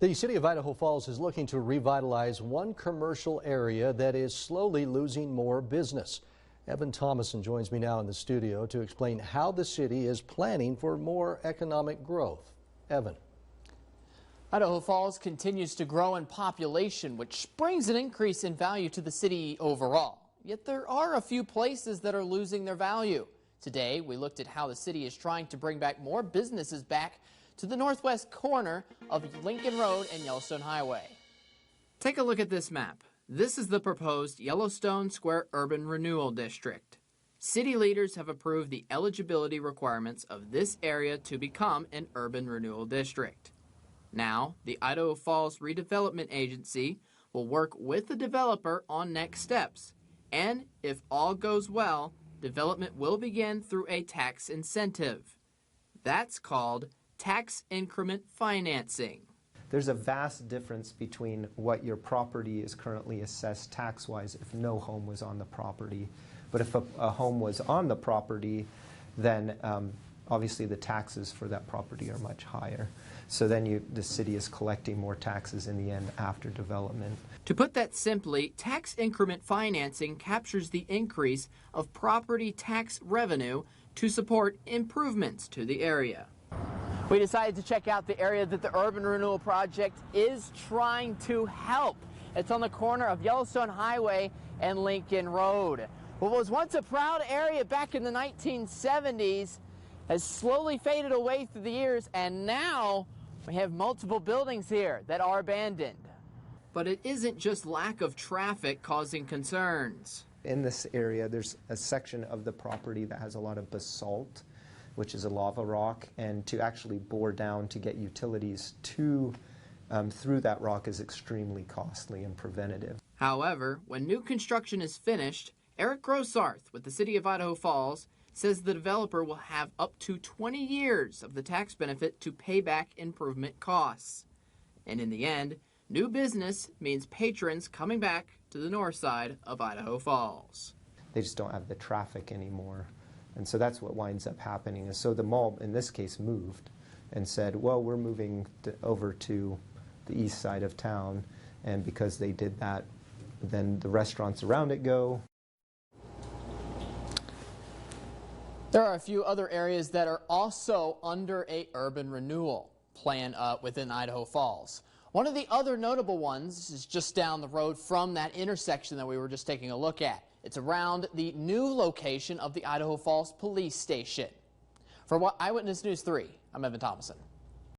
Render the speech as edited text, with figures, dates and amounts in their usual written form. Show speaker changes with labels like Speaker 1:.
Speaker 1: The city of Idaho Falls is looking to revitalize one commercial area that is slowly losing more business. Evan Thomason joins me now in the studio to explain how the city is planning for more economic growth. Evan.
Speaker 2: Idaho Falls continues to grow in population, which brings an increase in value to the city overall. Yet there are a few places that are losing their value. Today, we looked at how the city is trying to bring back more businesses back to the northwest corner of Lincoln Road and Yellowstone Highway. Take a look at this map. This is the proposed Yellowstone Square Urban Renewal District. City leaders have approved the eligibility requirements of this area to become an urban renewal district. Now, the Idaho Falls Redevelopment Agency will work with the developer on next steps. And if all goes well, development will begin through a tax incentive. That's called tax increment financing.
Speaker 3: There's a vast difference between what your property is currently assessed tax-wise if no home was on the property. But if a home was on the property, then obviously the taxes for that property are much higher. So then the city is collecting more taxes in the end after development.
Speaker 2: To put that simply, tax increment financing captures the increase of property tax revenue to support improvements to the area. We decided to check out the area that the Urban Renewal Project is trying to help. It's on the corner of Yellowstone Highway and Lincoln Road. What was once a proud area back in the 1970s has slowly faded away through the years, and now we have multiple buildings here that are abandoned. But it isn't just lack of traffic causing concerns.
Speaker 3: In this area, there's a section of the property that has a lot of basalt, which is a lava rock, and to actually bore down to get utilities through that rock is extremely costly and preventative.
Speaker 2: However, when new construction is finished, Eric Grossarth with the City of Idaho Falls says the developer will have up to 20 years of the tax benefit to pay back improvement costs. And in the end, new business means patrons coming back to the north side of Idaho Falls.
Speaker 3: They just don't have the traffic anymore. And so that's what winds up happening. And so the mall, in this case, moved and said, well, we're moving over to the east side of town. And because they did that, then the restaurants around it go.
Speaker 2: There are a few other areas that are also under a urban renewal plan within Idaho Falls. One of the other notable ones is just down the road from that intersection that we were just taking a look at. It's around the new location of the Idaho Falls Police Station. For Eyewitness News 3, I'm Evan Thomason.